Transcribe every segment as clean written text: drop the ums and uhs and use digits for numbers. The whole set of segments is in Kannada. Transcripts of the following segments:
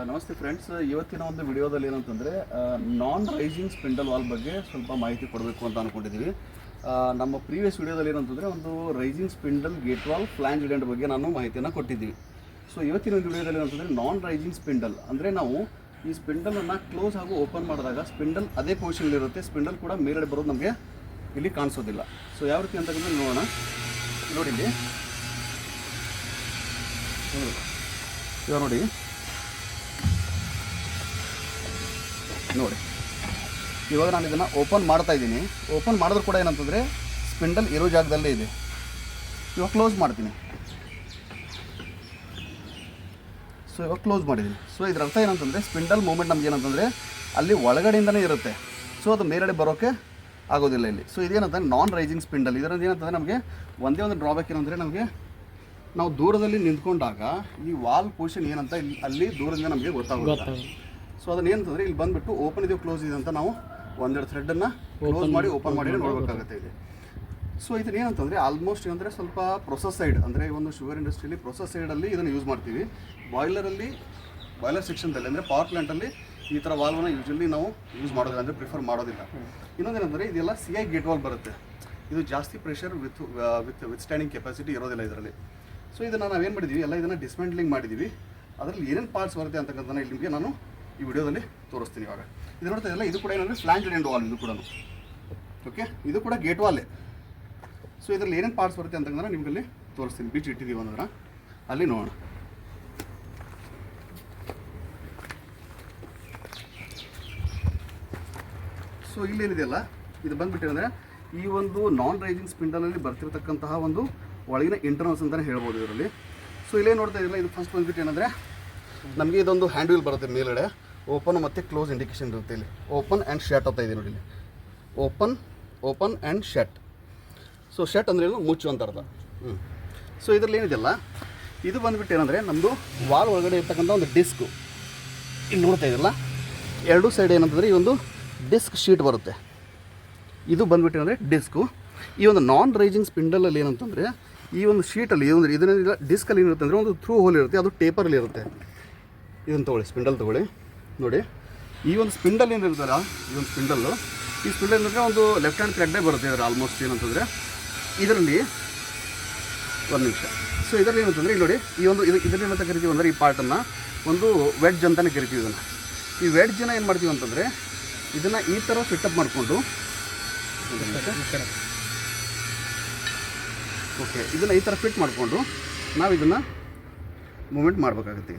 ನಮಸ್ತೆ ಫ್ರೆಂಡ್ಸ್, ಇವತ್ತಿನ ಒಂದು ವಿಡಿಯೋದಲ್ಲಿ ಏನಂತಂದರೆ ನಾನ್ ರೈಸಿಂಗ್ ಸ್ಪಿಂಡಲ್ ವಾಲ್ ಬಗ್ಗೆ ಸ್ವಲ್ಪ ಮಾಹಿತಿ ಕೊಡಬೇಕು ಅಂತ ಅಂದ್ಕೊಂಡಿದ್ದೀವಿ. ನಮ್ಮ ಪ್ರೀವಿಯಸ್ ವಿಡಿಯೋದಲ್ಲಿ ಏನಂತಂದರೆ ಒಂದು rising spindle gate valve flange ಇಡೆಂಟ್ ಬಗ್ಗೆ ನಾನು ಮಾಹಿತಿಯನ್ನು ಕೊಟ್ಟಿದ್ದೀವಿ. ಸೊ ಇವತ್ತಿನ ಒಂದು ವಿಡಿಯೋದಲ್ಲಿ ಏನಂತಂದರೆ ನಾನ್ ರೈಸಿಂಗ್ ಸ್ಪಿಂಡಲ್ ಅಂದರೆ ನಾವು ಈ ಸ್ಪಿಂಡಲನ್ನು ಕ್ಲೋಸ್ ಹಾಗೂ ಓಪನ್ ಮಾಡಿದಾಗ ಸ್ಪಿಂಡಲ್ ಅದೇ ಪೊಸಿಷನಲ್ಲಿರುತ್ತೆ, ಸ್ಪಿಂಡಲ್ ಕೂಡ ಮೇಲ್ಗಡೆ ಬರೋದು ನಮಗೆ ಇಲ್ಲಿ ಕಾಣಿಸೋದಿಲ್ಲ. ಸೊ ಯಾವ ರೀತಿ ಅಂತಕ್ಕಂಥ ನೋಡೋಣ. ನೋಡಿ ಇಲ್ಲಿ ಇವಾಗ ನೋಡಿ ಇವಾಗ ನಾನು ಇದನ್ನು ಓಪನ್ ಮಾಡ್ತಾ ಇದ್ದೀನಿ. ಓಪನ್ ಮಾಡಿದ್ರು ಕೂಡ ಏನಂತಂದರೆ ಸ್ಪಿಂಡಲ್ ಇರೋ ಜಾಗದಲ್ಲೇ ಇದೆ. ಇವಾಗ ಕ್ಲೋಸ್ ಮಾಡ್ತೀನಿ. ಸೊ ಇವಾಗ ಕ್ಲೋಸ್ ಮಾಡಿದ್ದೀನಿ. ಸೊ ಇದರ ಅರ್ಥ ಏನಂತಂದರೆ ಸ್ಪಿಂಡಲ್ ಮೂಮೆಂಟ್ ನಮ್ಗೆ ಏನಂತಂದರೆ ಅಲ್ಲಿ ಒಳಗಡೆಯಿಂದನೇ ಇರುತ್ತೆ. ಸೊ ಅದು ಮೇಲ್ಗಡೆ ಬರೋಕ್ಕೆ ಆಗೋದಿಲ್ಲ ಇಲ್ಲಿ. ಸೊ ಇದೇನಂತಂದರೆ ನಾನ್ ರೈಸಿಂಗ್ ಸ್ಪಿಂಡಲ್. ಇದರಲ್ಲಿ ಏನಂತಂದರೆ ನಮಗೆ ಒಂದೇ ಒಂದು ಡ್ರಾಬ್ಯಾಕ್ ಏನಂದರೆ ನಮಗೆ ನಾವು ದೂರದಲ್ಲಿ ನಿಂತ್ಕೊಂಡಾಗ ಈ ವಾಲ್ ಪೊಸಿಷನ್ ಏನಂತ ಇಲ್ಲಿ ಅಲ್ಲಿ ದೂರದಿಂದ ನಮಗೆ ಗೊತ್ತಾಗುತ್ತೆ. ಸೊ ಅದನ್ನ ಏನಂತಂದರೆ ಇಲ್ಲಿ ಬಂದುಬಿಟ್ಟು ಓಪನ್ ಇದೆಯೋ ಕ್ಲೋಸ್ ಇದೆ ಅಂತ ನಾವು ಒಂದೆರಡು ಥ್ರೆಡ್ಡನ್ನು ಕ್ಲೋಸ್ ಮಾಡಿ ಓಪನ್ ಮಾಡಿ ನೋಡಬೇಕಾಗುತ್ತೆ ಇದೆ. ಸೊ ಇದನ್ನ ಏನಂತಂದರೆ ಆಲ್ಮೋಸ್ಟ್ ಏನಂದರೆ ಸ್ವಲ್ಪ ಪ್ರೊಸೆಸ್ ಸೈಡ್ ಅಂದರೆ ಒಂದು ಶುಗರ್ ಇಂಡಸ್ಟ್ರಿಯಲ್ಲಿ ಪ್ರೊಸೆಸ್ ಸೈಡಲ್ಲಿ ಇದನ್ನು ಯೂಸ್ ಮಾಡ್ತೀವಿ. ಬಾಯ್ಲರ್ ಸೆಕ್ಷನ್ದಲ್ಲಿ ಅಂದರೆ ಪವರ್ ಪ್ಲಾಂಟಲ್ಲಿ ಈ ಥರ ವಾಲ್ವನ್ನ ಯೂಶಲಿ ನಾವು ಯೂಸ್ ಮಾಡೋದಿಲ್ಲ, ಅಂದರೆ ಪ್ರಿಫರ್ ಮಾಡೋದಿಲ್ಲ. ಇನ್ನೊಂದೇನೆಂದರೆ ಇದೆಲ್ಲ CI ಗೇಟ್ ವಾಲ್ ಬರುತ್ತೆ. ಇದು ಜಾಸ್ತಿ ಪ್ರೆಷರ್ ವಿತ್ ಸ್ಟ್ಯಾಂಡಿಂಗ್ ಕೆಪಾಸಿಟಿ ಇರೋದಿಲ್ಲ ಇದರಲ್ಲಿ. ಸೊ ಇದನ್ನು ನಾವೇನು ಮಾಡಿದ್ದೀವಿ, ಎಲ್ಲ ಇದನ್ನು ಡಿಸ್ಮೆಂಟ್ಲಿಂಗ್ ಮಾಡಿದ್ದೀವಿ. ಅದರಲ್ಲಿ ಏನೇನು ಪಾರ್ಟ್ಸ್ ಬರುತ್ತೆ ಅಂತಕ್ಕಂಥ ಇಲ್ಲಿ ನಿಮಗೆ ನಾನು ಈ ವಿಡಿಯೋದಲ್ಲಿ ತೋರಿಸ್ತೀನಿ. ಇವಾಗ ಇದು ನೋಡ್ತಾ ಇದೆಯಲ್ಲ, ಇದು ಕೂಡ ಏನಂದರೆ ಫ್ಲಾಂಜ್ ಇಡೆಂಟ್ ವಾಲ್. ಇದು ಕೂಡ ಓಕೆ, ಇದು ಕೂಡ ಗೇಟ್ ವಾಲೇ. ಸೊ ಇದರಲ್ಲಿ ಏನೇನು ಪಾರ್ಟ್ಸ್ ಬರುತ್ತೆ ಅಂತಂದ್ರೆ ನಿಮಗಲ್ಲಿ ತೋರಿಸ್ತೀನಿ. ಬೀಚ್ ಇಟ್ಟಿದ್ದೀವಿ ಅಂದ್ರೆ ಅಲ್ಲಿ ನೋಡೋಣ. ಸೊ ಇಲ್ಲೇನಿದೆಯಲ್ಲ, ಇದು ಬಂದುಬಿಟ್ಟಿರಂದರೆ ಈ ಒಂದು ನಾನ್ ರೈಸಿಂಗ್ ಸ್ಪಿಂಡಲಲ್ಲಿ ಬರ್ತಿರತಕ್ಕಂತಹ ಒಂದು ಒಳಗಿನ ಇಂಟರ್ನಲ್ಸ್ ಅಂತಲೇ ಹೇಳ್ಬೋದು ಇದರಲ್ಲಿ. ಸೊ ಇಲ್ಲೇ ನೋಡ್ತಾ ಇದ್ದಿಲ್ಲ, ಇದು ಫಸ್ಟ್ ಬಂದುಬಿಟ್ಟು ಏನಂದರೆ ನಮಗೆ ಇದೊಂದು ಹ್ಯಾಂಡ್ ವೀಲ್ ಬರುತ್ತೆ ಮೇಲ್ಗಡೆ. ಓಪನ್ ಮತ್ತು ಕ್ಲೋಸ್ ಇಂಡಿಕೇಶನ್ ಇರುತ್ತೆ ಇಲ್ಲಿ. ಓಪನ್ ಆ್ಯಂಡ್ ಶಟ್ ಅಂತ ಇದೆ ನೋಡಿ ಇಲ್ಲಿ. Open and shut. So shut ಅಂದರೆ ಏನು, ಮುಚ್ಚು ಅಂತ ಅರ್ಥ. ಸೊ ಇದರಲ್ಲಿ ಏನಿದೆಯಲ್ಲ, ಇದು ಬಂದುಬಿಟ್ಟು ಏನಂದರೆ ನಮ್ಮದು ವಾಲ್ ಒಳಗಡೆ ಇರ್ತಕ್ಕಂಥ ಒಂದು ಡಿಸ್ಕು. ಇಲ್ಲಿ ನೋಡ್ತಾ ಇದ್ದಿಲ್ಲ, ಎರಡೂ ಸೈಡ್ ಏನಂತಂದರೆ ಈ ಒಂದು ಡಿಸ್ಕ್ ಶೀಟ್ ಬರುತ್ತೆ. ಇದು ಬಂದುಬಿಟ್ಟು ಏನಂದರೆ ಡಿಸ್ಕು. ಈ ಒಂದು ನಾನ್ ರೈಸಿಂಗ್ ಸ್ಪಿಂಡಲಲ್ಲಿ ಏನಂತಂದರೆ ಈ ಒಂದು ಶೀಟಲ್ಲಿ ಇದನ್ನ ಡಿಸ್ಕಲ್ಲಿ ಏನಿರುತ್ತೆ ಅಂದರೆ ಒಂದು ಥ್ರೂ ಹೋಲ್ ಇರುತ್ತೆ, ಅದು ಟೇಪರಲ್ಲಿ ಇರುತ್ತೆ. ಇದನ್ನು ತೊಗೊಳ್ಳಿ, ಸ್ಪಿಂಡಲ್ ತೊಗೊಳ್ಳಿ. ನೋಡಿ ಈ ಒಂದು ಸ್ಪಿಂಡಲ್ ಏನಿರುತ್ತಲ್ಲ, ಈ ಒಂದು ಸ್ಪಿಂಡಲ್ಲು, ಈ ಸ್ಪಿಂಡಲ್ ಏನಂದರೆ ಒಂದು ಲೆಫ್ಟ್ ಹ್ಯಾಂಡ್ ಥ್ರೆಡ್ಡೇ ಬರುತ್ತೆ ಇದರ ಆಲ್ಮೋಸ್ಟ್. ಏನಂತಂದರೆ ಇದರಲ್ಲಿ ಒಂದು ನಿಮಿಷ. ಸೊ ಇದರಲ್ಲಿ ಏನಂತಂದರೆ ಇಲ್ಲಿ ನೋಡಿ, ಈ ಒಂದು ಇದರಲ್ಲಿ ಏನಂತ ಕರಿತೀವಿ ಅಂದರೆ ಈ ಪಾರ್ಟನ್ನು ಒಂದು ವೆಡ್ಜ್ ಅಂತಲೇ ಕರಿತೀವಿ. ಇದನ್ನು ಈ ವೆಡ್ಜನ್ನು ಏನು ಮಾಡ್ತೀವಿ ಅಂತಂದರೆ ಇದನ್ನು ಈ ಥರ ಫಿಟ್ಟಪ್ ಮಾಡಿಕೊಂಡು ಓಕೆ, ಇದನ್ನು ಈ ಥರ ಫಿಟ್ ಮಾಡಿಕೊಂಡು ನಾವು ಇದನ್ನು ಮೂಮೆಂಟ್ ಮಾಡಬೇಕಾಗುತ್ತೆ.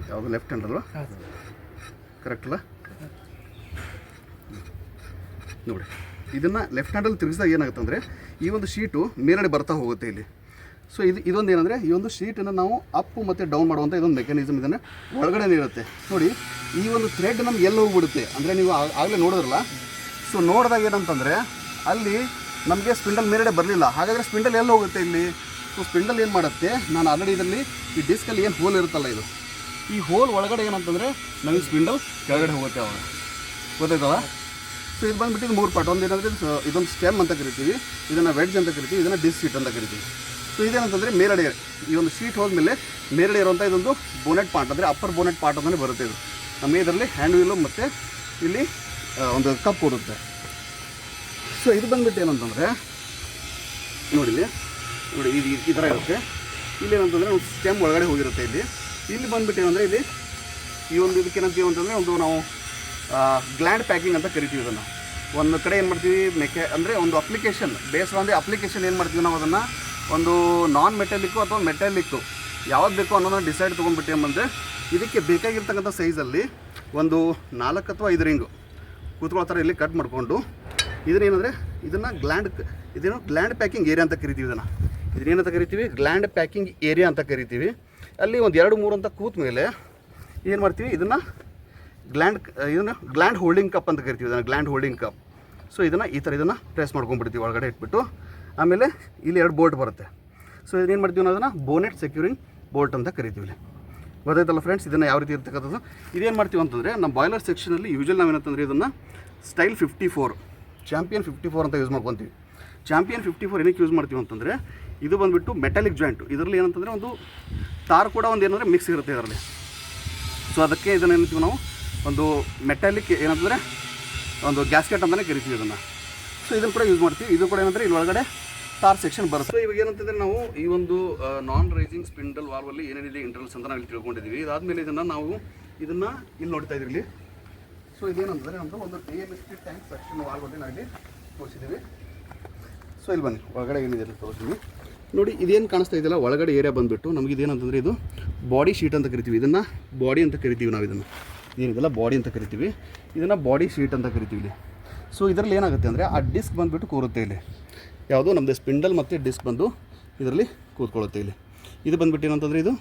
ಯಾವುದು ಲೆಫ್ಟ್ ಹ್ಯಾಂಡ್ ಅಲ್ವಾ, ಕರೆಕ್ಟ್ ಅಲ್ಲ? ನೋಡಿ ಇದನ್ನು ಲೆಫ್ಟ್ ಹ್ಯಾಂಡಲ್ಲಿ ತಿರುಗಿಸಿದಾಗ ಏನಾಗುತ್ತೆ ಅಂದರೆ ಈ ಒಂದು ಶೀಟು ಮೇಲ್ಗಡೆ ಬರ್ತಾ ಹೋಗುತ್ತೆ ಇಲ್ಲಿ. ಸೊ ಇದೊಂದು ಏನಂದರೆ ಈ ಒಂದು ಶೀಟನ್ನು ನಾವು ಅಪ್ ಮತ್ತು ಡೌನ್ ಮಾಡುವಂಥ ಇದೊಂದು ಮೆಕ್ಯಾನಿಸಮ್ ಇದನ್ನು ಒಳಗಡೆ ಇರುತ್ತೆ. ನೋಡಿ ಈ ಒಂದು ಥ್ರೆಡ್ ನಮ್ಗೆ ಎಲ್ಲಿ ಹೋಗ್ಬಿಡುತ್ತೆ ಅಂದರೆ ನೀವು ಆಗಲೇ ನೋಡಿದ್ರಲ್ಲ. ಸೊ ನೋಡಿದಾಗ ಏನಂತಂದರೆ ಅಲ್ಲಿ ನಮಗೆ ಸ್ಪಿಂಡಲ್ ಮೇಲ್ಗಡೆ ಬರಲಿಲ್ಲ. ಹಾಗಾದರೆ ಸ್ಪಿಂಡಲ್ ಎಲ್ಲಿ ಹೋಗುತ್ತೆ ಇಲ್ಲಿ? ಸೊ ಸ್ಪಿಂಡಲ್ ಏನು ಮಾಡುತ್ತೆ, ನಾನು ಆಲ್ರೆಡಿ ಇದರಲ್ಲಿ ಈ ಡಿಸ್ಕಲ್ಲಿ ಏನು ಹೋಲ್ ಇರುತ್ತಲ್ಲ, ಇದು ಈ ಹೋಲ್ ಒಳಗಡೆ ಏನಂತಂದರೆ ನಮಗೆ ಸ್ಪಿಂಡಲ್ ಕೆಳಗಡೆ ಹೋಗುತ್ತೆ ಅವಾಗ. ಗೊತ್ತಾಯ್ತಲ್ಲ? ಸೊ ಇದು ಬಂದುಬಿಟ್ಟು ಇದು ಮೂರು ಪಾರ್ಟ್. ಒಂದು ಏನಂದರೆ ಇದೊಂದು ಸ್ಟೆಮ್ ಅಂತ ಕರಿತೀವಿ, ಇದನ್ನು ವೆಡ್ಜ್ ಅಂತ ಕರಿತೀವಿ, ಇದನ್ನು ಡಿಸ್ ಶೀಟ್ ಅಂತ ಕರಿತೀವಿ. ಸೊ ಇದೇನಂತಂದರೆ ಮೇಲ್ಗಡೆ ಈ ಒಂದು ಶೀಟ್ ಹೋದ್ಮೇಲೆ ಮೇಲ್ಗಡೆ ಇರುವಂಥ ಇದೊಂದು ಬೋನೆಟ್ ಪಾರ್ಟ್ ಅಂದರೆ ಅಪ್ಪರ್ ಬೋನೆಟ್ ಪಾರ್ಟ್ ಅಂತಲೇ ಬರುತ್ತೆ. ಇದು ನಮಗೆ ಇದರಲ್ಲಿ ಹ್ಯಾಂಡ್ ವೀಲು ಮತ್ತು ಇಲ್ಲಿ ಒಂದು ಕಪ್ ಕೊಡುತ್ತೆ. ಸೊ ಇದು ಬಂದುಬಿಟ್ಟು ಏನಂತಂದರೆ ನೋಡಿ ಇದು ಈ ಥರ ಇರುತ್ತೆ. ಇಲ್ಲಿ ಏನಂತಂದರೆ ಒಂದು ಸ್ಟೆಮ್ ಒಳಗಡೆ ಹೋಗಿರುತ್ತೆ. ಇಲ್ಲಿ ಬಂದುಬಿಟ್ಟು ಏನಂದರೆ ಇಲ್ಲಿ ಈ ಒಂದು ಇದಕ್ಕೆ ಏನಂತೀವಿ ಅಂತಂದರೆ ಒಂದು ನಾವು ಗ್ಲ್ಯಾಂಡ್ ಪ್ಯಾಕಿಂಗ್ ಅಂತ ಕರಿತೀವಿ. ಇದನ್ನು ಒಂದು ಕಡೆ ಏನು ಮಾಡ್ತೀವಿ, ಅಂದರೆ ಒಂದು application based on the application ಏನು ಮಾಡ್ತೀವಿ ನಾವು ಅದನ್ನು ಒಂದು ನಾನ್ ಮೆಟಾಲಿಕ್ಕು ಅಥವಾ ಮೆಟಾಲಿಕ್ಕು ಯಾವ್ದು ಬೇಕೋ ಅನ್ನೋದನ್ನು ಡಿಸೈಡ್ ತೊಗೊಂಡ್ಬಿಟ್ಟು ಏನಂದರೆ ಇದಕ್ಕೆ ಬೇಕಾಗಿರ್ತಕ್ಕಂಥ ಸೈಜಲ್ಲಿ ಒಂದು 4 ಅಥವಾ 5 ರಿಂಗು ಕೂತ್ಕೊಳ್ಳೋ ಥರ ಇಲ್ಲಿ ಕಟ್ ಮಾಡಿಕೊಂಡು ಇದನ್ನೇನಂದರೆ ಇದನ್ನು ಗ್ಲ್ಯಾಂಡ್ ಪ್ಯಾಕಿಂಗ್ ಏರಿಯಾ ಅಂತ ಕರಿತೀವಿ. ಇದನ್ನೇನಂತ ಕರಿತೀವಿ, ಗ್ಲ್ಯಾಂಡ್ ಪ್ಯಾಕಿಂಗ್ ಏರಿಯಾ ಅಂತ ಕರಿತೀವಿ. ಅಲ್ಲಿ ಒಂದು 2-3 ಅಂತ ಕೂತ ಮೇಲೆ ಏನು ಮಾಡ್ತೀವಿ, ಇದನ್ನು ಗ್ಲ್ಯಾಂಡ್ ಹೋಲ್ಡಿಂಗ್ ಕಪ್ ಅಂತ ಕರಿತೀವಿ. ಇದನ್ನು ಗ್ಲ್ಯಾಂಡ್ ಹೋಲ್ಡಿಂಗ್ ಕಪ್. ಸೊ ಇದನ್ನು ಈ ಥರ ಇದನ್ನು ಪ್ರೆಸ್ ಮಾಡ್ಕೊಂಡ್ಬಿಡ್ತೀವಿ ಒಳಗಡೆ ಇಟ್ಬಿಟ್ಟು. ಆಮೇಲೆ ಇಲ್ಲಿ 2 ಬೋಲ್ಟ್ ಬರುತ್ತೆ. ಸೊ ಇದನ್ನೇನು ಮಾಡ್ತೀವಿ ನಾವು, ಅದನ್ನು ಬೋನೆಟ್ ಸೆಕ್ಯೂರಿಂಗ್ ಬೋಲ್ಟ್ ಅಂತ ಕರಿತೀವಿ. ಗೊತ್ತಾಯ್ತಲ್ಲ ಫ್ರೆಂಡ್ಸ್, ಇದನ್ನು ಯಾವ ರೀತಿ ಇರ್ತಕ್ಕಂಥದ್ದು. ಇದೇನು ಮಾಡ್ತೀವಿ ಅಂತಂದರೆ ನಮ್ಮ ಬಾಯ್ಲರ್ ಸೆಕ್ಷನಲ್ಲಿ ಯೂಶಲ್ ನಾವೇನಂತಂದರೆ ಇದನ್ನು ಸ್ಟೈಲ್ 54 ಚಾಂಪಿಯನ್ 54 ಅಂತ ಯೂಸ್ ಮಾಡ್ಕೊತೀವಿ. ಚಾಂಪಿಯನ್ 54 ಏನಕ್ಕೆ ಯೂಸ್ ಮಾಡ್ತೀವಿ ಅಂತಂದರೆ ಇದು ಬಂದುಬಿಟ್ಟು ಮೆಟಾಲಿಕ್ ಜಾಯಿಂಟು. ಇದರಲ್ಲಿ ಏನಂತಂದರೆ ಒಂದು ತಾರ್ ಕೂಡ ಒಂದು ಏನಂದರೆ ಮಿಕ್ಸ್ ಇರುತ್ತೆ ಇದರಲ್ಲಿ. ಸೊ ಅದಕ್ಕೆ ಇದನ್ನು ಏನಂತೀವಿ ನಾವು ಒಂದು ಮೆಟಾಲಿಕ್ ಏನಂತಂದರೆ ಒಂದು ಗ್ಯಾಸ್ಕೆಟ್ ಅಂತಲೇ ಕರಿತೀವಿ ಇದನ್ನು. ಸೊ ಇದನ್ನು ಕೂಡ ಯೂಸ್ ಮಾಡ್ತೀವಿ. ಇದು ಕೂಡ ಏನಂದರೆ ಇಲ್ಲಿ ಒಳಗಡೆ ತಾರ್ ಸೆಕ್ಷನ್ ಬರುತ್ತೆ. ಸೊ ಇವಾಗ ಏನಂತಂದರೆ ನಾವು ಈ ಒಂದು ನಾನ್ ರೈಸಿಂಗ್ ಸ್ಪಿಂಡಲ್ ವಾಲ್ವಲ್ಲಿ ಏನೇನಿದೆ ಇಂಟರ್ವಲ್ಸ್ ಅಂತ ನಾವು ಇಲ್ಲಿ ತಿಳ್ಕೊಂಡಿದ್ದೀವಿ. ಇದಾದಮೇಲೆ ಇದನ್ನು ಇಲ್ಲಿ ನೋಡ್ತಾ ಇದ್ರಲ್ಲಿ. ಸೊ ಇದೇನಂತಂದರೆ ನಮ್ಮದು ಒಂದು AMST ಟ್ಯಾಂಕ್ ಸೆಕ್ಷನ್ ವಾಲ್ವಲ್ಲಿ ನಾವು ಇಲ್ಲಿ ತೋರಿಸಿದ್ದೀವಿ. ಸೊ ಇಲ್ಲಿ ಬನ್ನಿ, ಒಳಗಡೆ ಏನಿದೆ ಅಂತ ತೋರಿಸ್ತೀವಿ ನೋಡಿ. ಇದೇನು ಕಾಣಿಸ್ತಾ ಇದೆಯಲ್ಲ ಒಳಗಡೆ ಏರಿಯಾ ಬಂದುಬಿಟ್ಟು ನಮಗೆ ಇದೇನಂತಂದರೆ ಇದು ಬಾಡಿ ಶೀಟ್ ಅಂತ ಕರಿತೀವಿ. ಇದನ್ನು ಬಾಡಿ ಅಂತ ಕರಿತೀವಿ ನಾವು. ಇದನ್ನು ಏನಿದೆಲ್ಲ ಬಾಡಿ ಅಂತ ಕರಿತೀವಿ, ಇದನ್ನು ಬಾಡಿ ಶೀಟ್ ಅಂತ ಕರಿತೀವಿ ಇಲ್ಲಿ. ಸೊ ಇದರಲ್ಲಿ ಏನಾಗುತ್ತೆ ಅಂದರೆ ಆ ಡಿಸ್ಕ್ ಬಂದುಬಿಟ್ಟು ಕೂರುತ್ತೆ ಇಲ್ಲಿ. ಯಾವುದು ನಮ್ಮದು ಸ್ಪಿಂಡಲ್ ಮತ್ತು ಡಿಸ್ಕ್ ಬಂದು ಇದರಲ್ಲಿ ಕೂತ್ಕೊಳ್ಳುತ್ತೆ ಇಲ್ಲಿ. ಇದು ಬಂದುಬಿಟ್ಟು ಏನಂತಂದರೆ ಇದು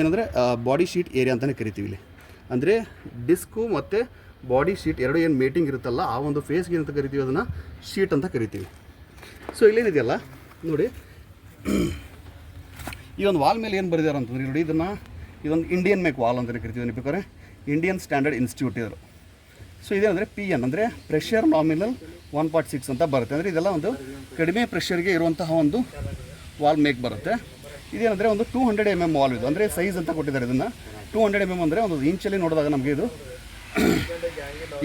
ಏನಂದರೆ ಬಾಡಿ ಶೀಟ್ ಏರಿಯಾ ಅಂತಲೇ ಕರಿತೀವಿ ಇಲ್ಲಿ. ಅಂದರೆ ಡಿಸ್ಕು ಮತ್ತು ಬಾಡಿ ಶೀಟ್ ಎರಡು ಏನು ಮೇಟಿಂಗ್ ಇರುತ್ತಲ್ಲ ಆ ಒಂದು ಫೇಸ್ಗೆ ಏನಂತ ಕರಿತೀವಿ, ಅದನ್ನು ಶೀಟ್ ಅಂತ ಕರಿತೀವಿ. ಸೊ ಇಲ್ಲೇನಿದೆಯಲ್ಲ ನೋಡಿ, ಈ ಒಂದು ವಾಲ್ ಮೇಲೆ ಏನು ಬರೆದಿದ್ದಾರೆ ಅಂತಂದರೆ ನೋಡಿ, ಇದೊಂದು ಇಂಡಿಯನ್ ಮೇಕ್ ವಾಲ್ ಅಂತಲೇ ಕರಿತೀವಿ. ನೆನಪಿದ್ದಾರೆ, ಇಂಡಿಯನ್ ಸ್ಟ್ಯಾಂಡರ್ಡ್ ಇನ್ಸ್ಟಿಟ್ಯೂಟ್ ಇವರು. ಸೊ ಇದೇನಂದರೆ PN ಅಂದರೆ ಪ್ರೆಷರ್ ನಾಮಿನಲ್ 1.6 ಅಂತ ಬರುತ್ತೆ. ಅಂದರೆ ಇದೆಲ್ಲ ಒಂದು ಕಡಿಮೆ ಪ್ರೆಷರ್ಗೆ ಇರುವಂತಹ ಒಂದು ವಾಲ್ ಮೇಕ್ ಬರುತ್ತೆ. ಇದೇನಂದರೆ ಒಂದು 200 mm ವಾಲ್ ಇದು. ಅಂದರೆ ಸೈಜ್ ಅಂತ ಕೊಟ್ಟಿದ್ದಾರೆ ಇದನ್ನು. 200 mm ಅಂದರೆ ಒಂದು ಇಂಚಲ್ಲಿ ನೋಡಿದಾಗ ನಮಗೆ ಇದು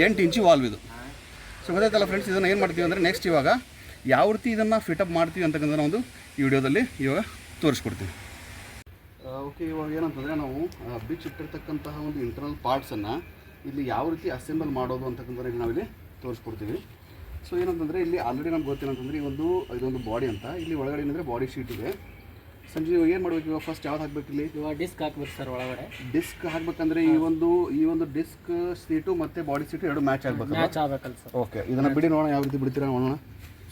8 ಇಂಚಿ ವಾಲ್ವ್ ಇದು. ಸೊ ಗೊತ್ತಾಯ್ತಲ್ಲ ಫ್ರೆಂಡ್ಸ್, ಇದನ್ನು ಏನು ಮಾಡ್ತೀವಿ ಅಂದರೆ ನೆಕ್ಸ್ಟ್ ಇವಾಗ ಯಾವ ರೀತಿ ಇದನ್ನು ಫಿಟಪ್ ಮಾಡ್ತೀವಿ ಅಂತಕ್ಕಂಥ ಒಂದು ಈ ವಿಡಿಯೋದಲ್ಲಿ ಇವಾಗ ತೋರಿಸ್ಕೊಡ್ತೀವಿ. ಓಕೆ, ಇವಾಗ ಏನಂತಂದರೆ ನಾವು ಬಿಚ್ಚಿಟ್ಟಿರ್ತಕ್ಕಂತಹ ಒಂದು ಇಂಟರ್ನಲ್ ಪಾರ್ಟ್ಸನ್ನು ಇಲ್ಲಿ ಯಾವ ರೀತಿ ಅಸೆಂಬಲ್ ಮಾಡೋದು ಅಂತಕ್ಕಂಥದ್ದು ನಾವಿಲ್ಲಿ ತೋರಿಸ್ಕೊಡ್ತೀವಿ. ಸೊ ಏನಂತಂದರೆ ಇಲ್ಲಿ ಆಲ್ರೆಡಿ ನಮ್ಗೆ ಗೊತ್ತೇನಂತಂದರೆ ಇದೊಂದು ಬಾಡಿ ಅಂತ. ಇಲ್ಲಿ ಒಳಗಡೆ ಏನಂದರೆ ಬಾಡಿ ಶೀಟ್ ಇದೆ. ಸಂಜೆ ಏನು ಮಾಡಬೇಕು ಇವಾಗ? ಫಸ್ಟ್ ಯಾವ್ದು ಹಾಕ್ಬೇಕು? ಇಲ್ಲಿ ಇವಾಗ ಡಿಸ್ಕ್ ಹಾಕ್ಬೇಕು ಸರ್. ಒಳಗಡೆ ಡಿಸ್ಕ್ ಹಾಕ್ಬೇಕಂದ್ರೆ ಈ ಒಂದು ಡಿಸ್ಕ್ ಸೀಟು ಮತ್ತು ಬಾಡಿ ಸೀಟು ಎರಡು ಮ್ಯಾಚ್ ಆಗಬೇಕಲ್ಲ ಸರ್. ಓಕೆ, ಇದನ್ನು ಬಿಡಿ ನೋಡೋಣ, ಯಾವ ರೀತಿ ಬಿಡ್ತೀರಾ ನೋಡೋಣ.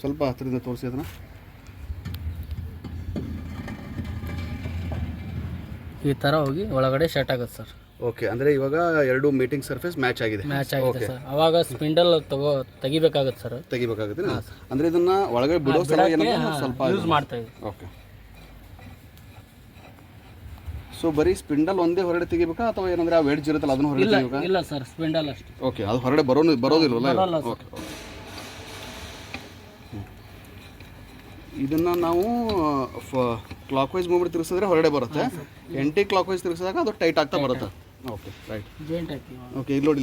ಸ್ವಲ್ಪ ಹತ್ತಿರದಿಂದ ತೋರಿಸಿ ಅದನ್ನು. ಈ ಥರ ಹೋಗಿ ಒಳಗಡೆ ಸೆಟ್ ಆಗುತ್ತೆ ಸರ್. ಓಕೆ, ಅಂದರೆ ಇವಾಗ ಎರಡು ಮೀಟಿಂಗ್ ಸರ್ಫೇಸ್ ಮ್ಯಾಚ್ ಆಗಿದೆ ಸರ್. ಅವಾಗ ಸ್ಪಿಂಡಲ್ ತೆಗಿಬೇಕಾಗುತ್ತೆ ಸರ್. ತೆಗಿಬೇಕಾಗುತ್ತೆ ಅಂದರೆ ಇದನ್ನು ಒಳಗಡೆ ಬಿಡೋ ಸಲ ಸ್ವಲ್ಪ ಯೂಸ್ ಮಾಡ್ತಾ ಇದ್ದೀವಿ. ಓಕೆ, ಸೊ ಬರೀ ಸ್ಪಿಂಡಲ್ ಒಂದೇ ಹೊರಗಡೆ ತೆಗಿಬೇಕಾ ಅಥವಾ ಏನಂದ್ರೆ ಆ ವೆಡ್ಜ್ ಇರುತ್ತಲ್ಲ ಅದನ್ನು ಹೊರಗಡೆ ತೆಗಿಬೇಕಾ? ಇಲ್ಲ ಸರ್, ಸ್ಪಿಂಡಲ್ ಅಷ್ಟೇ. ಓಕೆ, ಅದು ಹೊರಗಡೆ ಬರೋದಿಲ್ವಲ್ಲ? ಓಕೆ, ಇದನ್ನು ನಾವು ಕ್ಲಾಕ್ ವೈಸ್ ಮೂವ್ಮೆಂಟ್ ತಿರುಗಿಸಿದ್ರೆ ಹೊರಗಡೆ ಬರುತ್ತೆ. ಆಂಟಿ ಕ್ಲಾಕ್ ವೈಸ್ ತಿರುಗಿಸಿದಾಗ ಅದು ಟೈಟ್ ಆಗ್ತಾ ಬರುತ್ತೆ. Okay, right. ಓಕೆ, ಇಲ್ಲಿ ನೋಡಿ,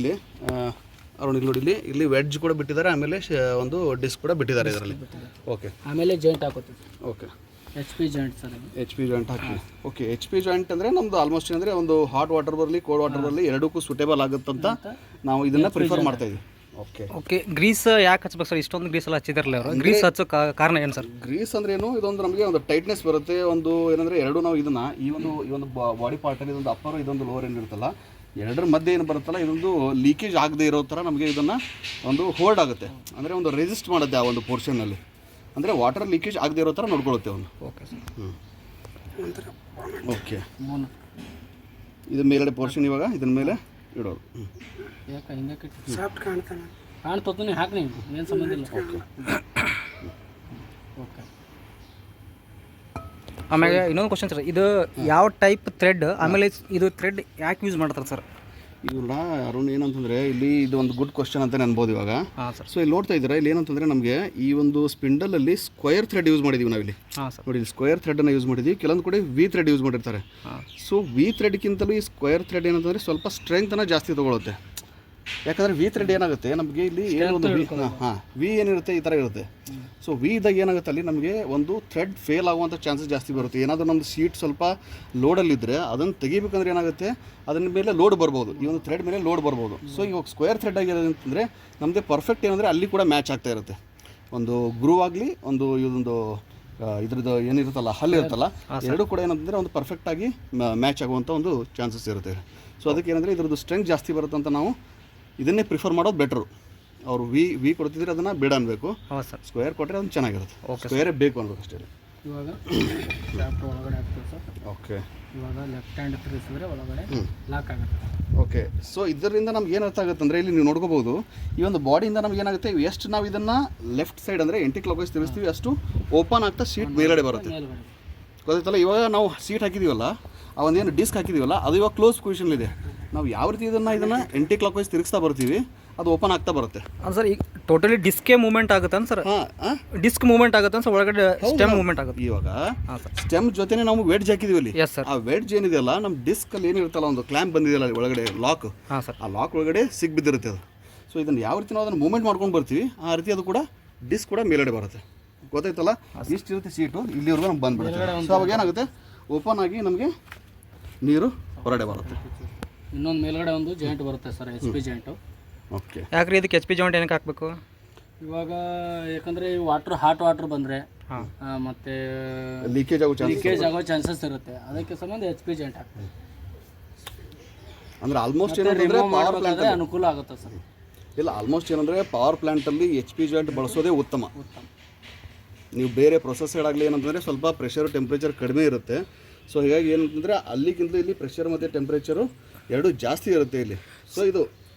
ಇಲ್ಲಿ ನೋಡಿ, ಇಲ್ಲಿ ವೆಡ್ಜ್ ಕೂಡ ಬಿಟ್ಟಿದ್ದಾರೆ, ಆಮೇಲೆ ಒಂದು ಡಿಸ್ಕ್ ಕೂಡ ಬಿಟ್ಟಿದ್ದಾರೆ ಇದರಲ್ಲಿ. ಓಕೆ, ಆಮೇಲೆ ಜಾಯಿಂಟ್ ಹಾಕೋತೀವಿ. Okay, HP joint sir. HP joint ಹಾಕಿ. ಓಕೆ, HP ಜಾಯಿಂಟ್ ಅಂದರೆ ನಮ್ಮದು ಆಲ್ಮೋಸ್ಟ್ ಅಂದರೆ ಒಂದು ಹಾಟ್ ವಾಟರ್ ಬರಲಿ ಕೋಲ್ಡ್ ವಾಟರ್ ಬರಲಿ ಎರಡಕ್ಕೂ ಸೂಟೇಬಲ್ ಆಗುತ್ತಂತ ನಾವು ಇದನ್ನು ಪ್ರಿಫರ್ ಮಾಡ್ತಾ ಇದ್ದೀವಿ. ಓಕೆ, ಗ್ರೀಸ್ ಯಾಕೆ ಹಚ್ಬೇಕು ಸರ್? ಇಷ್ಟೊಂದು ಗ್ರೀಸ್ ಎಲ್ಲ ಹಚ್ಚಿದಾರಲ್ಲ ಅವರು. ಗ್ರೀಸ್ ಹಚ್ಚೋ ಕಾರಣ ಏನು ಸರ್? ಗ್ರೀಸ್ ಅಂದ್ರೆ ಏನು, ಇದೊಂದು ನಮಗೆ ಒಂದು ಟೈಟ್ನೆಸ್ ಬರುತ್ತೆ. ಒಂದು ಏನಂದರೆ ಎರಡು ನಾವು ಇದನ್ನು ಈ ಒಂದು ಬಾಡಿ ಪಾರ್ಟಲ್ಲಿ ಇದೊಂದು ಅಪ್ಪರು ಇದೊಂದು ಲೋವರ್ ಏನಿರುತ್ತಲ್ಲ ಎರಡರ ಮಧ್ಯೆ ಏನು ಬರುತ್ತಲ್ಲ ಇದೊಂದು ಲೀಕೇಜ್ ಆಗದೆ ಇರೋ ಥರ ನಮಗೆ ಇದನ್ನು ಒಂದು ಹೋಲ್ಡ್ ಆಗುತ್ತೆ. ಅಂದರೆ ಒಂದು ರೆಸಿಸ್ಟ್ ಮಾಡುತ್ತೆ ಆ ಒಂದು ಪೋರ್ಷನ್ನಲ್ಲಿ. ಅಂದರೆ ವಾಟರ್ ಲೀಕೇಜ್ ಆಗದೆ ಇರೋ ಥರ ನೋಡ್ಕೊಳ್ಳುತ್ತೆ ಒಂದು. Okay sir. ಓಕೆ, ಇದು ಮೇಲ್ಗಡೆ ಪೋರ್ಷನ್ ಇವಾಗ ಇದನ್ನ ಮೇಲೆ ಇಡೋದು. ಯಾಕೆ ಹಿಂಗೆ ಸಾಫ್ಟ್ ಕಾಣ್ತದೆ ಹಾಕಿ ನೀವು ಏನು ಸಂಬಂಧ ಇಲ್ಲ. ಓಕೆ, ಆಮೇಲೆ ಇನ್ನೊಂದು ಕ್ವಶನ್ ಸರ್, ಇದು ಯಾವ ಟೈಪ್ ಥ್ರೆಡ್, ಆಮೇಲೆ ಇದು ಥ್ರೆಡ್ ಯಾಕೆ ಯೂಸ್ ಮಾಡ್ತಾರೆ ಸರ್? ಇಲ್ಲ ಅರುಣ್, ಏನಂತಂದರೆ ಇಲ್ಲಿ ಇದು ಒಂದು ಗುಡ್ ಕ್ವಶನ್ ಅಂತ ಅನ್ಬೋದು ಇವಾಗ. ಸೊ ಇಲ್ಲಿ ನೋಡ್ತಾ ಇದ್ದೀರಾ, ಇಲ್ಲಿ ಏನಂತಂದರೆ ನಮಗೆ ಈ ಒಂದು ಸ್ಪಿಂಡಲಲ್ಲಿ ಸ್ಕ್ವೇರ್ ಥ್ರೆಡ್ ಯೂಸ್ ಮಾಡಿದ್ದೀವಿ ನಾವಿಲ್ಲಿ. ನೋಡಿ, ಇಲ್ಲಿ ಸ್ಕ್ವೇರ್ ಥ್ರೆಡನ್ನು ಯೂಸ್ ಮಾಡಿದ್ದೀವಿ. ಕೆಲವೊಂದು ಕಡೆ V ಥ್ರೆಡ್ ಯೂಸ್ ಮಾಡಿರ್ತಾರೆ. ಸೊ V ಥ್ರೆಡ್ಗಿಂತಲೂ ಈ ಸ್ಕ್ವೇರ್ ಥ್ರೆಡ್ ಏನಂತಂದರೆ ಸ್ವಲ್ಪ ಸ್ಟ್ರೆಂಗ್ತನ್ನು ಜಾಸ್ತಿ ತೊಗೊಳುತ್ತೆ. ಯಾಕಂದರೆ V ಥ್ರೆಡ್ ಏನಾಗುತ್ತೆ ನಮಗೆ ಇಲ್ಲಿ ಏನೊಂದು V ಏನಿರುತ್ತೆ ಈ ಥರ ಇರುತ್ತೆ. ಸೊ V ಇದ್ದಾಗ ಏನಾಗುತ್ತೆ ಅಲ್ಲಿ ನಮಗೆ ಒಂದು ಥ್ರೆಡ್ ಫೇಲ್ ಆಗುವಂಥ ಚಾನ್ಸಸ್ ಜಾಸ್ತಿ ಬರುತ್ತೆ. ಏನಾದರೂ ನಮ್ಮದು ಶೀಟ್ ಸ್ವಲ್ಪ ಲೋಡಲ್ಲಿದ್ದರೆ ಅದನ್ನು ತೆಗಿಬೇಕಂದ್ರೆ ಏನಾಗುತ್ತೆ, ಅದನ್ನ ಮೇಲೆ ಲೋಡ್ ಬರ್ಬೋದು, ಈ ಒಂದು ಥ್ರೆಡ್ ಮೇಲೆ ಲೋಡ್ ಬರ್ಬೋದು. ಸೊ ಇವಾಗ ಸ್ಕ್ವೇರ್ ಥ್ರೆಡ್ ಆಗಿರೋದು ಅಂತಂದರೆ ನಮ್ಮದೇ ಪರ್ಫೆಕ್ಟ್ ಏನಂದರೆ ಅಲ್ಲಿ ಕೂಡ ಮ್ಯಾಚ್ ಆಗ್ತಾ ಇರುತ್ತೆ. ಒಂದು ಗ್ರೂ ಆಗಲಿ ಒಂದು ಇದೊಂದು ಇದ್ರದ್ದು ಏನಿರುತ್ತಲ್ಲ ಹಲ್ಲು ಇರುತ್ತಲ್ಲ ಎರಡೂ ಕೂಡ ಏನಂತಂದರೆ ಒಂದು ಪರ್ಫೆಕ್ಟಾಗಿ ಮ್ಯಾಚ್ ಆಗುವಂಥ ಒಂದು ಚಾನ್ಸಸ್ ಇರುತ್ತೆ. ಸೊ ಅದಕ್ಕೆ ಏನಂದರೆ ಇದ್ರದ್ದು ಸ್ಟ್ರೆಂತ್ ಜಾಸ್ತಿ ಬರುತ್ತೆ ಅಂತ ನಾವು ಇದನ್ನೇ ಪ್ರಿಫರ್ ಮಾಡೋದು ಬೆಟ್ರು. ಅವರು ವಿ ಕೊಡ್ತಿದ್ರೆ ಅದನ್ನು ಬೇಡ ಅನ್ಬೇಕು. ಸ್ಕ್ವೇರ್ ಕೊಟ್ಟರೆ ಅದನ್ನು ಚೆನ್ನಾಗಿರುತ್ತೆ. ಸ್ಕ್ವೇರೇ ಬೇಕು ಅನ್ಬೇಕು ಅಷ್ಟೇ. ಇವಾಗ ಒಳಗಡೆ ಹಾಕ್ತೀವಿ ಸರ್. ಓಕೆ, ಇವಾಗ ಲೆಫ್ಟ್ ಹ್ಯಾಂಡ್ ತಿರುಗಿಸಿದ್ರೆ ಒಳಗಡೆ ಲಾಕ್ ಆಗುತ್ತೆ. ಓಕೆ, ಸೊ ಇದರಿಂದ ನಮ್ಗೆ ಏನು ಅರ್ಥ ಆಗುತ್ತೆ ಅಂದರೆ ಇಲ್ಲಿ ನೀವು ನೋಡ್ಕೋಬಹುದು, ಈ ಒಂದು ಬಾಡಿಯಿಂದ ನಮ್ಗೆ ಏನಾಗುತ್ತೆ, ಎಷ್ಟು ನಾವು ಇದನ್ನು ಲೆಫ್ಟ್ ಸೈಡ್ ಅಂದರೆ ಎಂಟಿ ಕ್ಲಾಕ್ ವೈಸ್ ತಿರುಗಿಸ್ತೀವಿ ಅಷ್ಟು ಓಪನ್ ಆಗ್ತಾ ಶೀಟ್ ಮೇಲ್ಗಡೆ ಬರುತ್ತೆ. ಗೊತ್ತಾಯ್ತಲ್ಲ? ಇವಾಗ ನಾವು ಸೀಟ್ ಹಾಕಿದ್ದೀವಲ್ಲ, ಆ ಒಂದೇನು ಡಿಸ್ಕ್ ಹಾಕಿದ್ದೀವಲ್ಲ ಅದು ಇವಾಗ ಕ್ಲೋಸ್ ಪೊಸಿಷನ್ಲಿದೆ. ನಾವು ಯಾವ ರೀತಿ ಇದನ್ನು ಎಂಟಿ ಕ್ಲಾಕ್ ವೈಸ್ ತಿರುಗಿಸ್ತಾ ಬರ್ತೀವಿ ಅದು ಓಪನ್ ಆಗ್ತಾ ಬರುತ್ತೆ. ಸರ್, ಈಗ ಟೋಟಲಿ ಡಿಸ್ಕೇ ಮೂವ್ಮೆಂಟ್ ಆಗುತ್ತೆ ಸರ್. ಹಾಂ ಡಿಸ್ಕ್ ಮೂವ್ಮೆಂಟ್ ಆಗುತ್ತೆ ಸರ್, ಒಳಗಡೆ ಸ್ಟೆಮ್ ಮೂವ್ಮೆಂಟ್ ಆಗುತ್ತೆ. ಇವಾಗ ಹಾಂ ಸರ್. ಸ್ಟೆಮ್ ಜೊತೆನೇ ನಾವು ವೆಡ್ಜ್ ಹಾಕಿದೀವಿ ಅಲ್ಲಿ. Yes sir. ಆ ವೆಡ್ಜ್ ಏನಿದೆಯಲ್ಲ ನಮ್ಮ ಡಿಸ್ಕಲ್ಲಿ ಏನಿರುತ್ತಲ್ಲ ಒಂದು ಕ್ಲ್ಯಾಂಪ್ ಬಂದಿದೆಯಲ್ಲ ಅಲ್ಲಿ ಒಳಗಡೆ ಲಾಕ್, ಹಾಂ ಸರ್. ಆ ಲಾಕ್ ಒಳಗಡೆ ಬಿದ್ದಿರುತ್ತೆ ಅದು. ಸೊ ಇದನ್ನು ಯಾವ ರೀತಿ ನಾವು ಅದನ್ನು ಮೂವ್ಮೆಂಟ್ ಮಾಡ್ಕೊಂಡು ಬರ್ತೀವಿ ಆ ರೀತಿ ಅದು ಕೂಡ ಡಿಸ್ಕ್ ಕೂಡ ಮೇಲ್ಗಡೆ ಬರುತ್ತೆ. ಗೊತ್ತಾಯ್ತಲ್ಲ, ಇಷ್ಟಿರುತ್ತೆ ಸೀಟು, ಇಲ್ಲಿವರೆಗೂ ನಮ್ಗೆ ಬಂದ್ಬಿಡುತ್ತೆ. ಸೊ ಅವಾಗ ಏನಾಗುತ್ತೆ, ಓಪನ್ ಆಗಿ ನಮಗೆ ನೀರು ಹೊರಗಡೆ ಬರುತ್ತೆ. ಇನ್ನೊಂದು ಮೇಲ್ಗಡೆ ಒಂದು ಜಾಯಿಂಟ್ ಬರುತ್ತೆ ಸರ್, HP ಜಾಯಿಂಟು. ಓಕೆ, ಯಾಕ್ರಿ ಇದಕ್ಕೆ HP ಜಾಯಿಂಟ್ ಏನಕ್ಕೆ ಹಾಕಬೇಕು? ಇವಾಗ ಯಾಕಂದರೆ ಈ ಹಾಟ್ ವಾಟ್ರ್ ಬಂದರೆ ಮತ್ತು ಲೀಕೇಜ್ ಆಗೋ ಚಾನ್ಸಸ್ ಇರುತ್ತೆ, ಅದಕ್ಕೆ ಸಂಬಂಧ HP ಜಾಯಿಂಟ್ ಹಾಕ್ತೀವಿ. ಅಂದರೆ ಆಲ್ಮೋಸ್ಟ್ ಏನಂದರೆ ಪವರ್ ಪ್ಲಾಂಟ್ ಅನುಕೂಲ ಆಗುತ್ತೆ ಸರ್. ಇಲ್ಲ, ಆಲ್ಮೋಸ್ಟ್ ಏನಂದರೆ ಪವರ್ ಪ್ಲ್ಯಾಂಟಲ್ಲಿ HP ಜಾಯಿಂಟ್ ಬಳಸೋದೇ ಉತ್ತಮ. ನೀವು ಬೇರೆ ಪ್ರೊಸೆಸರ್ ಏನಂತಂದರೆ ಸ್ವಲ್ಪ ಪ್ರೆಷರ್ ಟೆಂಪ್ರೇಚರ್ ಕಡಿಮೆ ಇರುತ್ತೆ. ಸೊ ಹೀಗಾಗಿ ಏನಂತಂದರೆ ಅಲ್ಲಿಗಿಂತ ಇಲ್ಲಿ ಪ್ರೆಷರ್ ಮತ್ತು ಟೆಂಪ್ರೇಚರು ಎರಡೂ ಜಾಸ್ತಿ ಇರುತ್ತೆ ಇಲ್ಲಿ. ಸೊ ಇದು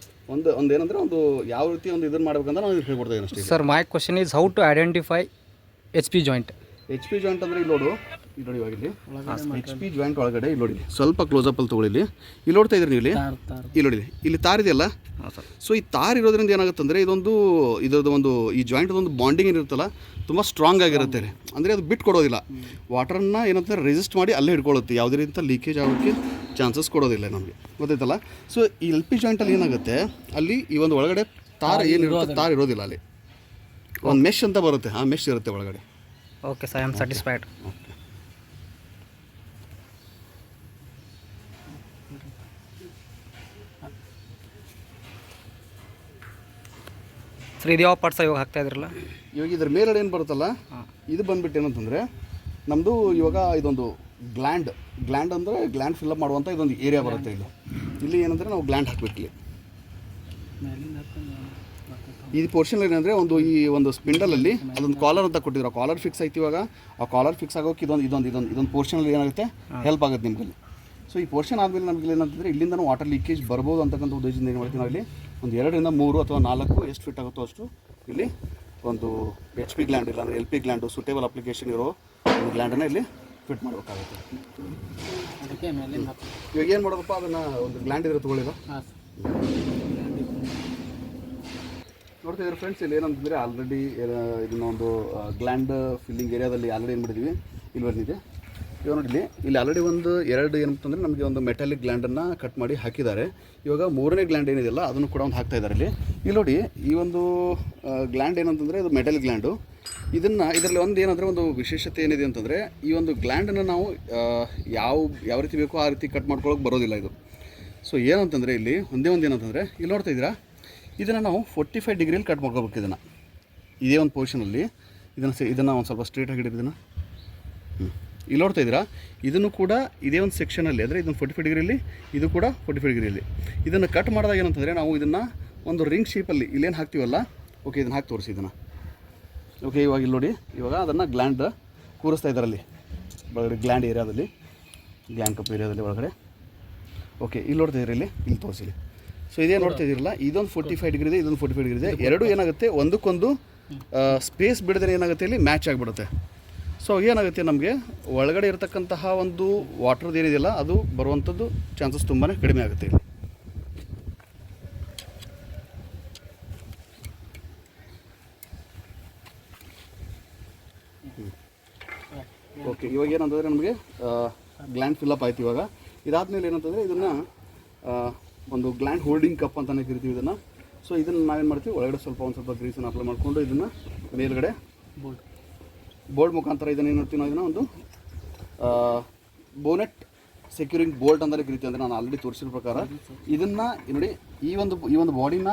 ಒಂದು ಏನಂದರೆ ಒಂದು ಯಾವ ರೀತಿ ಒಂದು ಇದನ್ನು ಮಾಡ್ಬೇಕಂತ ನಾವು ಹೇಳ್ಕೊಡ್ತಾ ಇದ್ದೀನಿ ಅಷ್ಟೇ. Sir, my question is how to identify HP joint. HP joint ಅಂದರೆ ಇಲ್ಲಿ ನೋಡಿ ಇವಾಗ ಇಲ್ಲಿ HP ಜಾಯಿಂಟ್ ಒಳಗಡೆ ಇಲ್ಲಿ ನೋಡಿ, ಸ್ವಲ್ಪ ಕ್ಲೋಸಪ್ಪಲ್ಲಿ ತೊಗೊಳ್ಳಿ. ಇಲ್ಲಿ ನೋಡ್ತಾ ಇದ್ರಿ ನೀವು, ಇಲ್ಲಿ ನೋಡಿ, ಇಲ್ಲಿ ತಾರ್ ಇದೆಯಲ್ಲ. ಸೊ ಈ ತಾರ್ ಇರೋದ್ರಿಂದ ಏನಾಗುತ್ತೆ ಅಂದರೆ ಇದರದ್ದು ಒಂದು ಈ ಜಾಯಿಂಟ್ ಒಂದು ಬಾಂಡಿಂಗ್ ಏನಿರುತ್ತಲ್ಲ ತುಂಬ ಸ್ಟ್ರಾಂಗ್ ಆಗಿರುತ್ತೆ. ಅಂದರೆ ಅದು ಬಿಟ್ಟು ಕೊಡೋದಿಲ್ಲ, ವಾಟರನ್ನು ಏನಂತಾರೆ ರೆಸಿಸ್ಟ್ ಮಾಡಿ ಅಲ್ಲೇ ಹಿಡ್ಕೊಳ್ಳುತ್ತೆ, ಯಾವುದೇ ರೀತಿ ಲೀಕೇಜ್ ಆಗೋಕ್ಕೆ ಚಾನ್ಸಸ್ ಕೊಡೋದಿಲ್ಲ ನಮಗೆ. ಗೊತ್ತಾಯ್ತಲ್ಲ. ಸೊ ಈ LP ಜಾಯಿಂಟಲ್ಲಿ ಏನಾಗುತ್ತೆ, ಅಲ್ಲಿ ಈ ಒಂದು ಒಳಗಡೆ ತಾರ್ ಏನಿರುತ್ತೆ ತಾರ್ ಇರೋದಿಲ್ಲ, ಅಲ್ಲಿ ಒಂದು ಮೆಶ್ ಅಂತ ಬರುತ್ತೆ, ಆ ಮೆಶ್ ಇರುತ್ತೆ ಒಳಗಡೆ. Okay sir, I am satisfied. Okay, sir ಇದು ಯಾವ ಪಾರ್ಟ್ಸ್ ಇವಾಗ ಹಾಕ್ತಾ ಇದ್ರಲ್ಲ? ಇವಾಗ ಇದ್ರ ಮೇಲ್ಗಡೆ ಏನು ಬರುತ್ತಲ್ಲ, ಇದು ಬಂದ್ಬಿಟ್ಟು ಏನಂತಂದರೆ ನಮ್ಮದು ಇವಾಗ ಇದೊಂದು ಗ್ಲ್ಯಾಂಡ್ ಅಂದರೆ ಗ್ಲ್ಯಾಂಡ್ ಫಿಲ್ಅಪ್ ಮಾಡುವಂಥ ಇದೊಂದು ಏರಿಯಾ ಬರುತ್ತೆ. ಇಲ್ಲಿ ಏನಂದರೆ ನಾವು ಗ್ಲ್ಯಾಂಡ್ ಹಾಕಬೇಕು. ಇಲ್ಲಿ ಈ ಪೋರ್ಷನ್ ಏನಂದರೆ ಈ ಒಂದು ಸ್ಪಿಂಡಲಲ್ಲಿ ಅದೊಂದು ಕಾಲರ್ ಅಂತ ಕೊಟ್ಟಿದ್ರು, ಆ ಕಾಲರ್ ಫಿಕ್ಸ್ ಆಯ್ತು. ಇವಾಗ ಆ ಕಾಲರ್ ಫಿಕ್ಸ್ ಆಗೋಕೆ ಇದೊಂದು ಪೋರ್ಷನಲ್ಲಿ ಏನಾಗುತ್ತೆ, ಹೆಲ್ಪ್ ಆಗುತ್ತೆ ನಿಮಗೆ. ಸೊ ಈ ಪೋರ್ಷನ್ ಆದಮೇಲೆ ನಮಗೆ ಏನಂತಂದರೆ ಇಲ್ಲಿಂದ ವಾಟರ್ ಲೀಕೇಜ್ ಬರ್ಬೋದು ಅಂತಕ್ಕಂಥ ಉದ್ದೇಶದಿಂದ ಏನು ಮಾಡ್ತೀವಿ, ನಾವಿಲ್ಲಿ ಒಂದು 2 ರಿಂದ 3 ಅಥವಾ 4 ಎಷ್ಟು ಫಿಟ್ ಆಗುತ್ತೋ ಅಷ್ಟು ಇಲ್ಲಿ ಒಂದು HP ಗ್ಲ್ಯಾಂಡ್ ಇಲ್ಲ ಅಂದರೆ LP ಗ್ಲ್ಯಾಂಡು ಸೂಟೇಬಲ್ ಅಪ್ಲಿಕೇಶನ್ ಇರೋ ಒಂದು ಗ್ಲ್ಯಾಂಡನ್ನು ಇಲ್ಲಿ ಫಿಟ್ ಮಾಡಬೇಕಾಗುತ್ತೆ. ಅದಕ್ಕೆ ಮೇಲೆ ಇವಾಗ ಏನು ಮಾಡೋದಪ್ಪ, ಅದನ್ನು ಒಂದು ಗ್ಲ್ಯಾಂಡ್ ಇದ್ರೆ ತೊಗೊಳ್ಳಿಲ್ಲ. ನೋಡ್ತಿದ್ದೀರಿ ಫ್ರೆಂಡ್ಸ್, ಇಲ್ಲಿ ಏನಂತಂದರೆ ಆಲ್ರೆಡಿ ಇದನ್ನೊಂದು ಗ್ಲ್ಯಾಂಡ್ ಫಿಲ್ಲಿಂಗ್ ಏರಿಯಾದಲ್ಲಿ ಆಲ್ರೆಡಿ ಏನು ಮಾಡಿದ್ವಿ, ಇಲ್ಲಿ ಬಂದಿದೆ. ಇವಾಗ ನೋಡಿ, ಇಲ್ಲಿ ಆಲ್ರೆಡಿ ಒಂದು 2 ಏನಂತಂದರೆ ನಮಗೆ ಒಂದು ಮೆಟಾಲಿಕ್ ಗ್ಲ್ಯಾಂಡನ್ನು ಕಟ್ ಮಾಡಿ ಹಾಕಿದ್ದಾರೆ. ಇವಾಗ 3ನೇ ಗ್ಲ್ಯಾಂಡ್ ಏನಿದೆಯಲ್ಲ ಅದನ್ನು ಕೂಡ ಒಂದು ಹಾಕ್ತಾ ಇದ್ದಾರೆ. ಇಲ್ಲಿ ನೋಡಿ, ಈ ಒಂದು ಗ್ಲ್ಯಾಂಡ್ ಏನಂತಂದರೆ ಇದು ಮೆಟಲ್ ಗ್ಲ್ಯಾಂಡು. ಇದರಲ್ಲಿ ಒಂದು ಏನಂದರೆ ಒಂದು ವಿಶೇಷತೆ ಏನಿದೆ ಅಂತಂದರೆ, ಈ ಒಂದು ಗ್ಲ್ಯಾಂಡನ್ನು ನಾವು ಯಾವ ರೀತಿ ಬೇಕೋ ಆ ರೀತಿ ಕಟ್ ಮಾಡ್ಕೊಳ್ಳೋಕೆ ಬರೋದಿಲ್ಲ ಇದು. ಸೊ ಏನಂತಂದರೆ ಇಲ್ಲಿ ಒಂದೇ ಒಂದು ಏನಂತಂದರೆ, ಇಲ್ಲಿ ನೋಡ್ತಾ ಇದ್ದೀರಾ, ಇದನ್ನು ನಾವು 45 ಡಿಗ್ರಿಯಲ್ಲಿ ಕಟ್ ಮಾಡ್ಕೋಬೇಕು. ಇದೇ ಒಂದು ಪೊಸಿಷನಲ್ಲಿ ಇದನ್ನು ಒಂದು ಸ್ವಲ್ಪ ಸ್ಟ್ರೇಟಾಗಿ ಹಿಡಿದು ಇಲ್ಲಿ ನೋಡ್ತಾ ಇದ್ದೀರಾ, ಇದನ್ನು ಕೂಡ ಇದೇ ಒಂದು ಸೆಕ್ಷನಲ್ಲಿ, ಅಂದರೆ ಇದನ್ನು 45 ಡಿಗ್ರಿಯಲ್ಲಿ, ಇದು ಕೂಡ 45 ಡಿಗ್ರಿಯಲ್ಲಿ. ಇದನ್ನು ಕಟ್ ಮಾಡಿದಾಗ ಏನಂತಂದರೆ ನಾವು ಇದನ್ನು ಒಂದು ರಿಂಗ್ ಶೇಪಲ್ಲಿ ಇಲ್ಲೇನು ಹಾಕ್ತೀವಲ್ಲ, ಓಕೆ ಇದನ್ನು ಹಾಕಿ ತೋರಿಸಿ ಇದನ್ನು. ಓಕೆ, ಇವಾಗ ಇಲ್ಲಿ ನೋಡಿ, ಇವಾಗ ಅದನ್ನು ಗ್ಲ್ಯಾಂಡ್ ಕೂರಿಸ್ತಾ ಇದ್ದಾರಲ್ಲಿ ಒಳಗಡೆ ಗ್ಲ್ಯಾಂಡ್ ಏರಿಯಾದಲ್ಲಿ, ಗ್ಲ್ಯಾಂಡ್ ಕಪ್ ಏರಿಯಾದಲ್ಲಿ ಒಳಗಡೆ. ಓಕೆ, ಇಲ್ಲಿ ನೋಡ್ತಾ ಇದ್ದೀರಿ, ಇಲ್ಲಿ ತೋರಿಸಿ. ಸೊ ಇದೇ ನೋಡ್ತಾ ಇದ್ದೀರಲ್ಲ, ಇದೊಂದು 45 ಡಿಗ್ರಿ ಇದೆ, ಇದೊಂದು 45 ಡಿಗ್ರಿ ಇದೆ. ಎರಡೂ ಏನಾಗುತ್ತೆ, ಒಂದಕ್ಕೊಂದು ಸ್ಪೇಸ್ ಬಿಡದೇ ಏನಾಗುತ್ತೆ, ಇಲ್ಲಿ ಮ್ಯಾಚ್ ಆಗಿಬಿಡುತ್ತೆ. ಸೊ ಏನಾಗುತ್ತೆ, ನಮಗೆ ಒಳಗಡೆ ಇರತಕ್ಕಂತಹ ಒಂದು ವಾಟರ್ದು ಏನಿದೆಯಲ್ಲ ಅದು ಬರುವಂಥದ್ದು ಚಾನ್ಸಸ್ ತುಂಬಾ ಕಡಿಮೆ ಆಗುತ್ತೆ ಇಲ್ಲಿ. ಓಕೆ, ಇವಾಗ ಏನಂತಂದರೆ ನಮಗೆ ಗ್ಲ್ಯಾಂಡ್ ಫಿಲ್ಅಪ್ ಆಯ್ತು. ಇವಾಗ ಇದಾದಮೇಲೆ ಏನಂತಂದರೆ ಇದನ್ನು ಒಂದು ಗ್ಲ್ಯಾಂಡ್ ಹೋಲ್ಡಿಂಗ್ ಕಪ್ ಅಂತಲೇ ಕರಿತೀವಿ ಇದನ್ನು. ಸೊ ಇದನ್ನು ನಾವೇನು ಮಾಡ್ತೀವಿ, ಒಳಗಡೆ ಒಂದು ಸ್ವಲ್ಪ ಗ್ರೀಸನ್ನು ಅಪ್ಲೈ ಮಾಡಿಕೊಂಡು ಇದನ್ನು ಮೇಲ್ಗಡೆ ಬೋಲ್ಟ್ ಮುಖಾಂತರ ಇದನ್ನು ಏನು ಮಾಡ್ತೀವಿ ನಾವು, ಇದನ್ನು ಒಂದು ಬೋನೆಟ್ ಸೆಕ್ಯೂರಿಂಗ್ ಬೋಲ್ಟ್ ಅಂತಲೇ ಕರಿತೀವಿ. ಅಂದರೆ ನಾನು ಆಲ್ರೆಡಿ ತೋರಿಸಿದ ಪ್ರಕಾರ ಇದನ್ನು ನೋಡಿ, ಈ ಒಂದು ಬಾಡಿನ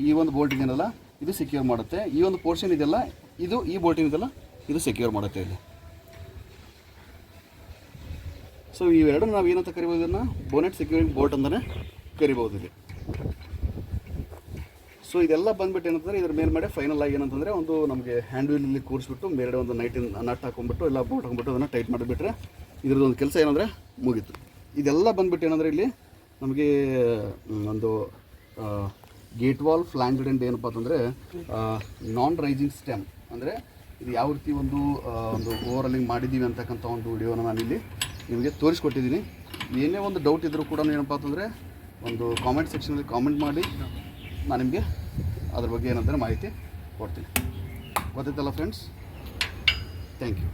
ಈ ಒಂದು ಬೋಲ್ಟ್ ಇದೆಯಲ್ಲ ಇದು ಸೆಕ್ಯೂರ್ ಮಾಡುತ್ತೆ. ಈ ಒಂದು ಪೋರ್ಷನ್ ಇದೆಯಲ್ಲ ಈ ಬೋಲ್ಟ್ ಇದೆಯಲ್ಲ ಇದು ಸೆಕ್ಯೂರ್ ಮಾಡುತ್ತೆ ಇಲ್ಲಿ. ಸೊ ಇವೆರಡನ್ನು ನಾವು ಏನಂತ ಕರಿಬೋದು, ಇದನ್ನು ಬೋನೆಟ್ ಸೆಕ್ಯೂರಿಂಗ್ ಬೋಲ್ಟ್ ಅಂತಲೇ ಕರಿಬೋದು ಇಲ್ಲಿ. ಸೊ ಇದೆಲ್ಲ ಬಂದುಬಿಟ್ಟು ಏನಂತಂದರೆ ಇದ್ರ ಮೇಲ್ಗಡೆ ಫೈನಲ್ ಆಗಿ ಏನಂತಂದರೆ ಒಂದು ನಮಗೆ ಹ್ಯಾಂಡ್ ವೀಲಲ್ಲಿ ಕೂರಿಸ್ಬಿಟ್ಟು ಮೇಲ್ಗಡೆ ಒಂದು ನಟ್ ಹಾಕೊಂಡ್ಬಿಟ್ಟು ಎಲ್ಲ ಬೋಟ್ ಹಾಕೊಂಡ್ಬಿಟ್ಟು ಅದನ್ನು ಟೈಟ್ ಮಾಡಿಬಿಟ್ರೆ ಇದ್ರದ್ದು ಒಂದು ಕೆಲಸ ಏನಂದರೆ ಮುಗೀತು. ಇದೆಲ್ಲ ಬಂದುಬಿಟ್ಟು ಏನಂದರೆ ಇಲ್ಲಿ ನಮಗೆ ಒಂದು ಗೇಟ್ ವಾಲ್ ಫ್ಲಾಂಜ್ಡ್ ಎಂಡ್ ಏನಪ್ಪ ಅಂತಂದರೆ ನಾನ್ ರೈಸಿಂಗ್ ಸ್ಟೆಮ್, ಅಂದರೆ ಇದು ಯಾವ ರೀತಿ ಒಂದು ಓವರಾಲಿಂಗ್ ಮಾಡಿದ್ದೀವಿ ಅಂತಕ್ಕಂಥ ಒಂದು ವಿಡಿಯೋನ ನಾನಿಲ್ಲಿ ನಿಮಗೆ ತೋರಿಸ್ಕೊಟ್ಟಿದ್ದೀನಿ. ಏನೇ ಒಂದು ಡೌಟ್ ಇದ್ದರೂ ಕೂಡ ಏನಪ್ಪ ಅಂತಂದರೆ ಒಂದು ಕಾಮೆಂಟ್ ಸೆಕ್ಷನಲ್ಲಿ ಕಾಮೆಂಟ್ ಮಾಡಿ, ನಾನು ನಿಮಗೆ ಅದ್ರ ಬಗ್ಗೆ ಏನಂದರೆ ಮಾಹಿತಿ ಕೊಡ್ತೀನಿ. ಗೊತ್ತಾಯ್ತಲ್ಲ ಫ್ರೆಂಡ್ಸ್, ಥ್ಯಾಂಕ್ ಯು.